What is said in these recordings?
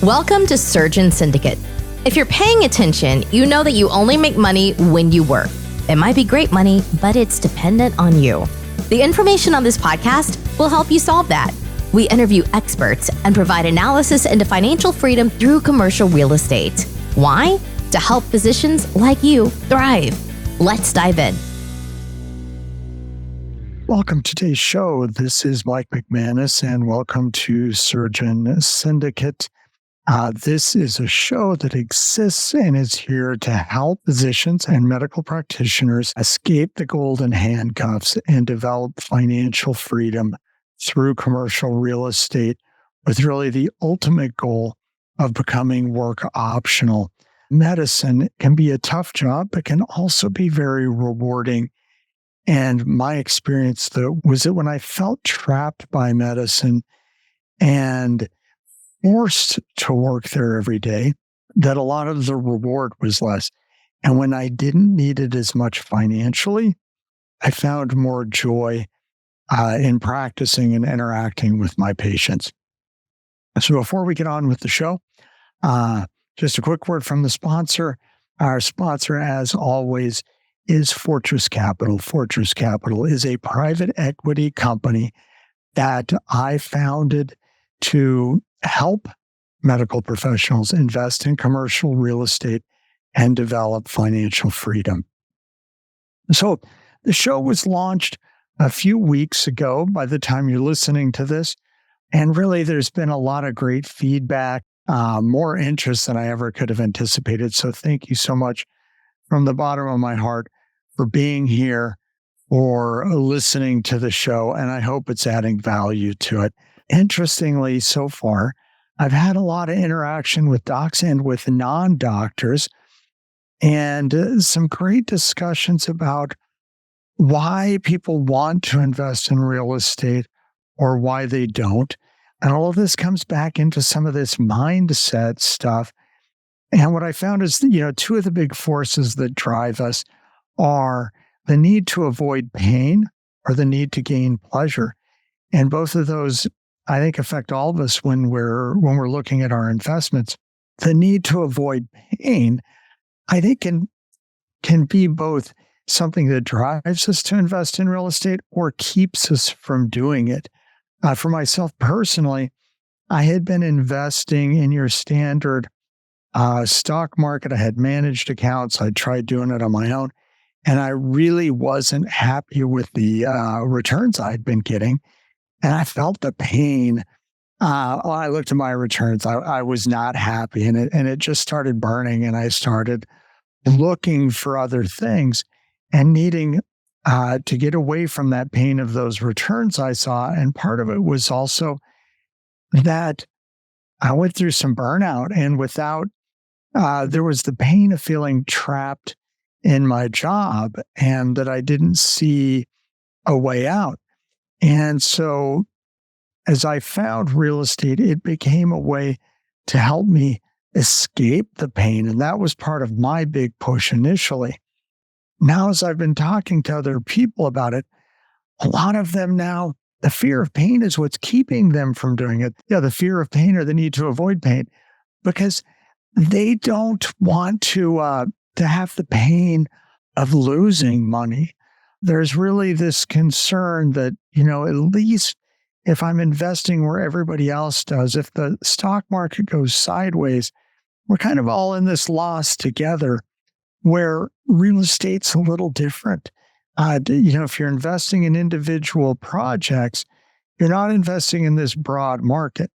Welcome to Surgeon Syndicate. If you're paying attention, you know that you only make money when you work. It might be great money, but it's dependent on you. The information on this podcast will help you solve that. We interview experts and provide analysis into financial freedom through commercial real estate. Why? To help physicians like you thrive. Let's dive in. Welcome to today's show. This is Mike McManus, and welcome to Surgeon Syndicate. This is a show that exists and is here to help physicians and medical practitioners escape the golden handcuffs and develop financial freedom through commercial real estate, with really the ultimate goal of becoming work optional. Medicine can be a tough job, but can also be very rewarding. And my experience, though, was that when I felt trapped by medicine and forced to work there every day, that a lot of the reward was less. And when I didn't need it as much financially, I found more joy in practicing and interacting with my patients. So before we get on with the show, just a quick word from the sponsor. Our sponsor, as always, is Fortress Capital. Fortress Capital is a private equity company that I founded to help medical professionals invest in commercial real estate and develop financial freedom. So the show was launched a few weeks ago by the time you're listening to this. And really, there's been a lot of great feedback, more interest than I ever could have anticipated. So thank you so much from the bottom of my heart for being here, for listening to the show. And I hope it's adding value to it. Interestingly, so far, I've had a lot of interaction with docs and with non-doctors, and some great discussions about why people want to invest in real estate or why they don't. And all of this comes back into some of this mindset stuff. And what I found is, two of the big forces that drive us are the need to avoid pain or the need to gain pleasure. And both of those, I think, affect all of us when we're looking at our investments. The need to avoid pain, I think, can be both something that drives us to invest in real estate or keeps us from doing it. For myself personally, I had been investing in your standard stock market. I had managed accounts. I tried doing it on my own, and I really wasn't happy with the returns I'd been getting. And I felt the pain. When I looked at my returns, I was not happy, and it just started burning. And I started looking for other things and needing to get away from that pain of those returns I saw. And part of it was also that I went through some burnout, and there was the pain of feeling trapped in my job and that I didn't see a way out. And so as I found real estate, it became a way to help me escape the pain. And that was part of my big push initially. Now, as I've been talking to other people about it, a lot of them now, the fear of pain is what's keeping them from doing it. Yeah, the fear of pain or the need to avoid pain, because they don't want to have the pain of losing money. There's really this concern that, at least if I'm investing where everybody else does, if the stock market goes sideways, we're kind of all in this loss together, where real estate's a little different. If you're investing in individual projects, you're not investing in this broad market.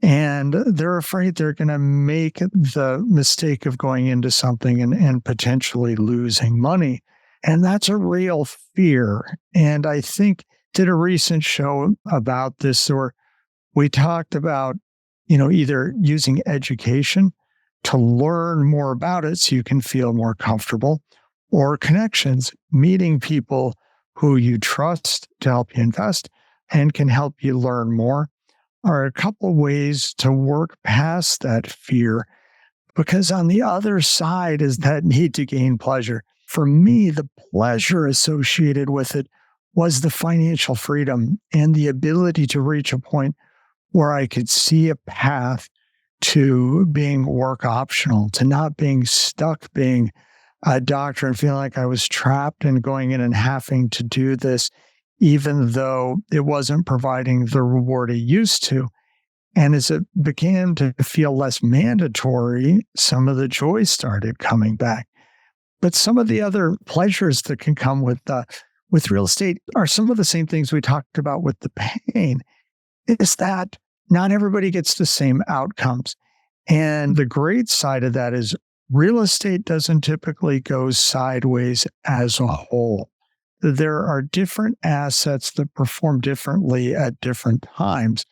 And they're afraid they're going to make the mistake of going into something and potentially losing money. And that's a real fear. And I think did a recent show about this, or we talked about, either using education to learn more about it so you can feel more comfortable, or connections, meeting people who you trust to help you invest and can help you learn more, are a couple ways to work past that fear. Because on the other side is that need to gain pleasure. For me, the pleasure associated with it was the financial freedom and the ability to reach a point where I could see a path to being work optional, to not being stuck being a doctor and feeling like I was trapped and going in and having to do this, even though it wasn't providing the reward it used to. And as it began to feel less mandatory, some of the joy started coming back. But some of the other pleasures that can come with real estate are some of the same things we talked about with the pain, is that not everybody gets the same outcomes. And the great side of that is real estate doesn't typically go sideways as a whole. There are different assets that perform differently at different times.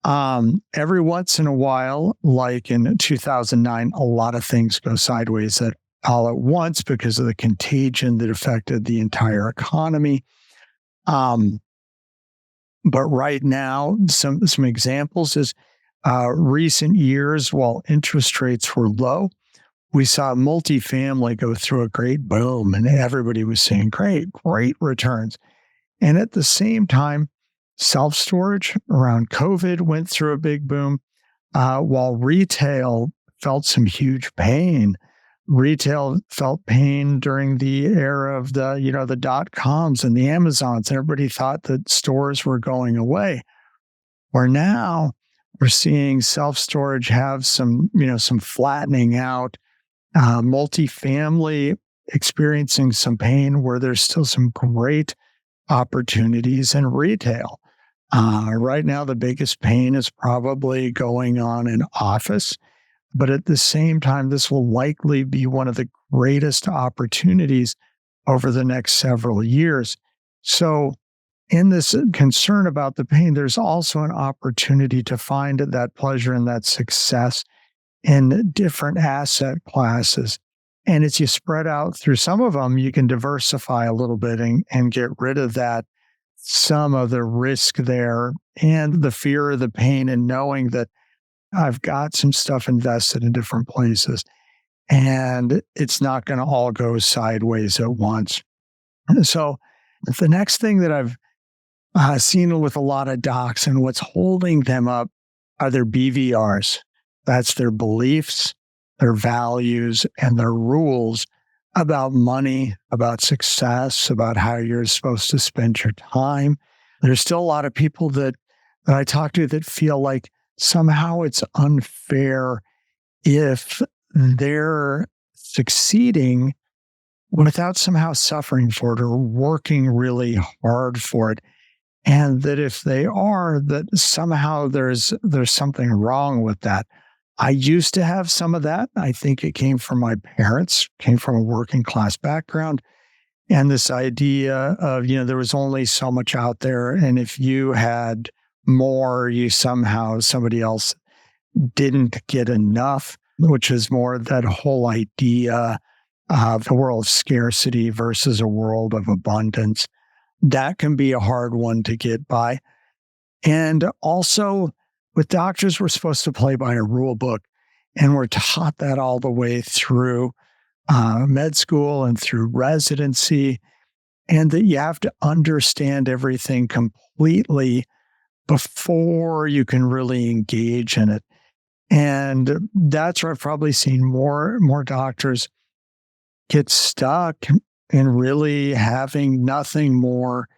Every once in a while, like in 2009, a lot of things go sideways all at once because of the contagion that affected the entire economy. But right now, some examples is recent years, while interest rates were low, we saw multifamily go through a great boom, and everybody was seeing great returns. And at the same time, self-storage around COVID went through a big boom, while retail felt some huge pain. Retail felt pain during the era of the dot-coms and the Amazons, and everybody thought that stores were going away. Where now we're seeing self-storage have some flattening out, multifamily experiencing some pain where there's still some great opportunities in retail. Right now, the biggest pain is probably going on in office. But at the same time, this will likely be one of the greatest opportunities over the next several years. So in this concern about the pain, there's also an opportunity to find that pleasure and that success in different asset classes. And as you spread out through some of them, you can diversify a little bit and get rid of some of the risk there and the fear of the pain, and knowing that I've got some stuff invested in different places and it's not going to all go sideways at once. So the next thing that I've seen with a lot of docs and what's holding them up are their BVRs. That's their beliefs, their values, and their rules about money, about success, about how you're supposed to spend your time. There's still a lot of people that I talk to that feel like somehow it's unfair if they're succeeding without somehow suffering for it or working really hard for it. And that if they are, that somehow there's something wrong with that. I used to have some of that. I think it came from my parents, came from a working class background. And this idea of, there was only so much out there. And if you had more, somebody else didn't get enough, which is more that whole idea of a world of scarcity versus a world of abundance. That can be a hard one to get by. And also, with doctors, we're supposed to play by a rule book, and we're taught that all the way through med school and through residency, and that you have to understand everything completely before you can really engage in it. And that's where I've probably seen more doctors get stuck in really having nothing more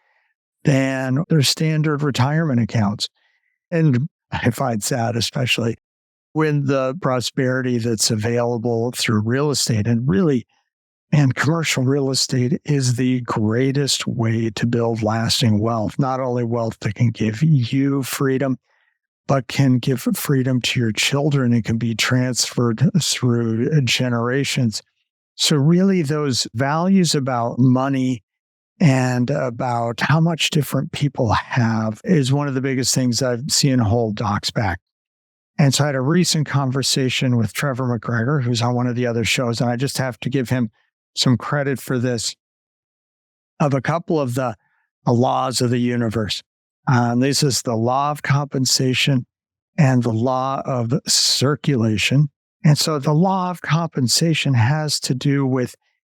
than their standard retirement accounts. And I find sad, especially when the prosperity that's available through real estate, and commercial real estate is the greatest way to build lasting wealth. Not only wealth that can give you freedom, but can give freedom to your children and can be transferred through generations. So really, those values about money and about how much different people have is one of the biggest things I've seen hold docs back. And so I had a recent conversation with Trevor McGregor, who's on one of the other shows, and I just have to give him some credit for this, of a couple of the laws of the universe. This is the law of compensation and the law of circulation. And so the law of compensation has to do with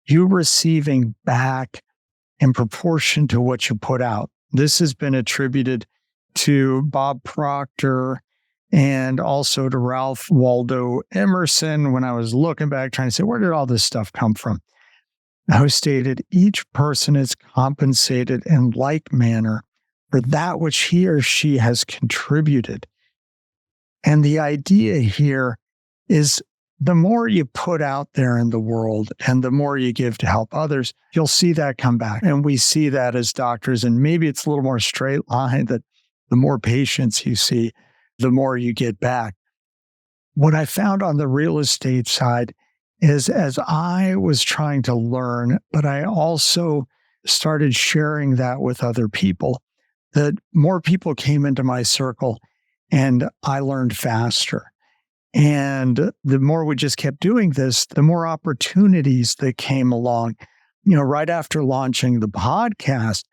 you receiving back in proportion to what you put out. This has been attributed to Bob Proctor and also to Ralph Waldo Emerson when I was looking back, trying to say, where did all this stuff come from? Who stated, each person is compensated in like manner for that which he or she has contributed. And the idea here is the more you put out there in the world and the more you give to help others, you'll see that come back. And we see that as doctors, and maybe it's a little more straight line that the more patients you see, the more you get back. What I found on the real estate side is as I was trying to learn, but I also started sharing that with other people, that more people came into my circle and I learned faster. And the more we just kept doing this, the more opportunities that came along. Right after launching the podcast,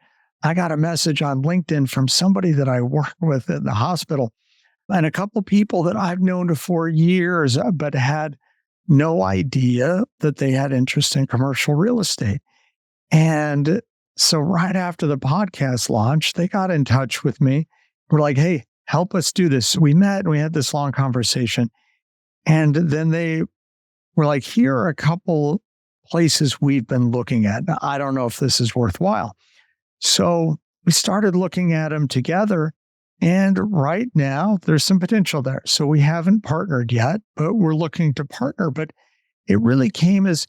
I got a message on LinkedIn from somebody that I work with at the hospital and a couple people that I've known for years, but had no idea that they had interest in commercial real estate. And so right after the podcast launch, they got in touch with me. We're like, hey, help us do this. So we met and we had this long conversation. And then they were like, here are a couple places we've been looking at. Now, I don't know if this is worthwhile. So we started looking at them together. And right now, there's some potential there. So we haven't partnered yet, but we're looking to partner. But it really came as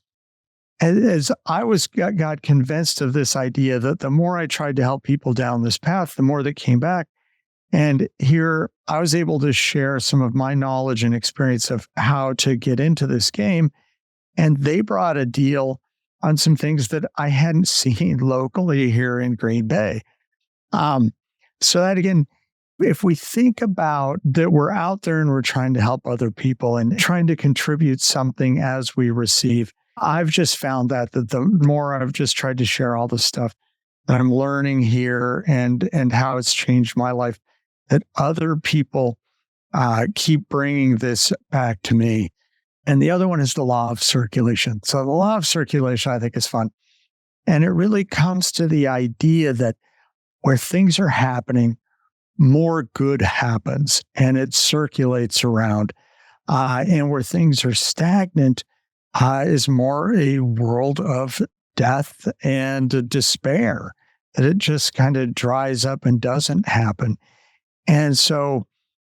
I got convinced of this idea that the more I tried to help people down this path, the more that came back. And here I was able to share some of my knowledge and experience of how to get into this game. And they brought a deal on some things that I hadn't seen locally here in Green Bay. So that again, if we think about that we're out there and we're trying to help other people and trying to contribute something as we receive, I've just found that the more I've just tried to share all the stuff that I'm learning here and how it's changed my life, that other people keep bringing this back to me. And the other one is the law of circulation. So the law of circulation, I think, is fun. And it really comes to the idea that where things are happening, more good happens and it circulates around. And where things are stagnant is more a world of death and despair, that it just kind of dries up and doesn't happen. And so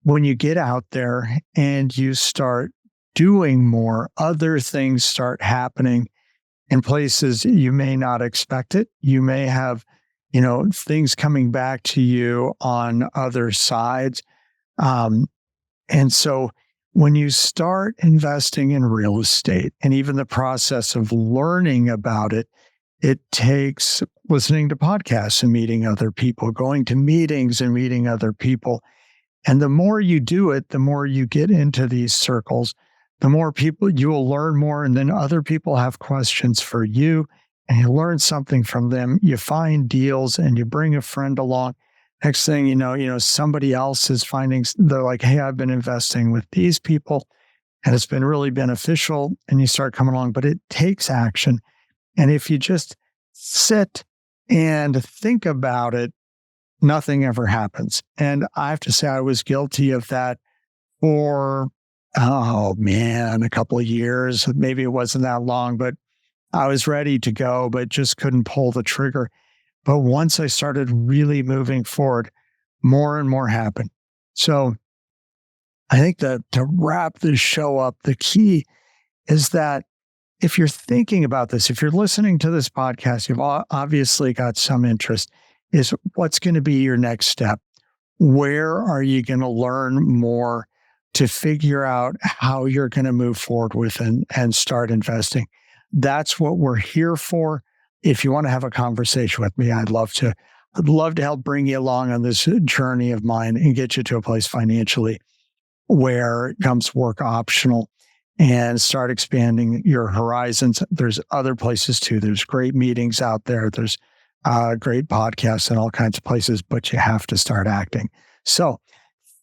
when you get out there and you start doing more, other things start happening in places you may not expect it. You may have things coming back to you on other sides. And so when you start investing in real estate and even the process of learning about it, it takes listening to podcasts and meeting other people, going to meetings and meeting other people. And the more you do it, the more you get into these circles, the more people you will learn more. And then other people have questions for you. And you learn something from them, you find deals and you bring a friend along. Next thing you know, somebody else is finding, they're like, hey, I've been investing with these people and it's been really beneficial. And you start coming along, but it takes action. And if you just sit and think about it, nothing ever happens. And I have to say, I was guilty of that for, a couple of years. Maybe it wasn't that long, but I was ready to go, but just couldn't pull the trigger. But once I started really moving forward, more and more happened. So I think that to wrap this show up, the key is that if you're thinking about this, if you're listening to this podcast, you've obviously got some interest, is what's going to be your next step? Where are you going to learn more to figure out how you're going to move forward with and start investing? That's what we're here for. If you want to have a conversation with me, I'd love to help bring you along on this journey of mine and get you to a place financially where it becomes work optional and start expanding your horizons. There's other places too. There's great meetings out there. There's great podcasts and all kinds of places, but you have to start acting. So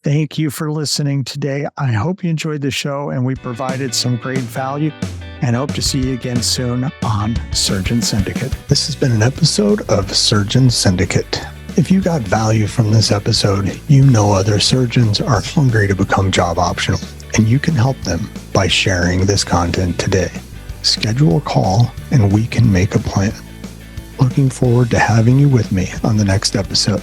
thank you for listening today. I hope you enjoyed the show and we provided some great value, and hope to see you again soon on Surgeon Syndicate. This has been an episode of Surgeon Syndicate. If you got value from this episode, you know other surgeons are hungry to become job optional, and you can help them by sharing this content today. Schedule a call and we can make a plan. Looking forward to having you with me on the next episode.